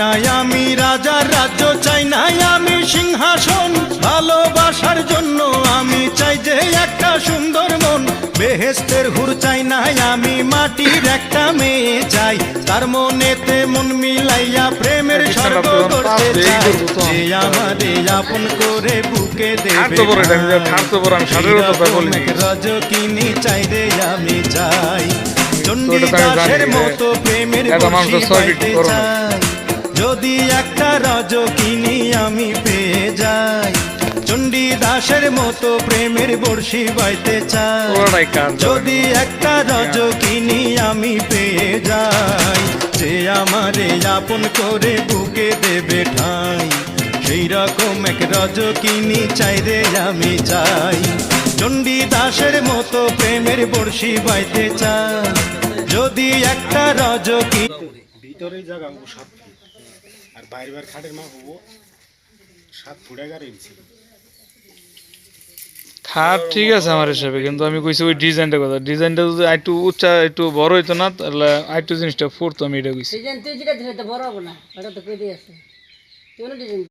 নাই আমি রাজার রাজ্য, চাই নাই আমি সিংহাসন, ভালোবাসার জন্য আমি চাই যে একটা সুন্দর মন। বেহেশতের হুর চাই নাই আমি, মাটির একটা মেয়ে চাই, তার মনেতে মন মিলাইয়া প্রেমের স্বর্গ করতে চাই। যে আমারে আপন করে বুকে দেবে রজকিনী চাই রে আমি চাই। চণ্ডীদাসের মতো প্রেমের বর্ষি পাইতে চাই, যদি একটা রজকিনী আমি পেয়ে যাই। চণ্ডীদাসের মতো প্রেমের বর্ষি বাইতে চাই, যদি একটা রজকিনী আমি পেয়ে যাই। যে আমারে আপন করে বুকে দেবে ঠাঁই, সেই রকম এক রজকিনী চাই রে আমি চাই। চণ্ডীদাসের মতো প্রেমের বর্ষি বাইতে চাই, যদি একটা রজকিনী। ভিতরে জায়গা 7 ফুট আর বাইরের খাটের মাপ হবো 7 ফুট 11 ইঞ্চি। খাট ঠিক আছে আমার হিসাবে, কিন্তু আমি কইছি ওই ডিজাইনটা কথা, ডিজাইনটা যদি একটু উচ্চা একটু বড় হইতো না তাহলে আরেকটু জিনিসটা ফুটতো, আমি এটা কইছি। ডিজাইন তুই যেটা দিলে তো বড় হবে না, এটা তো কই দিয়ে আছে। তুই ডিজাইন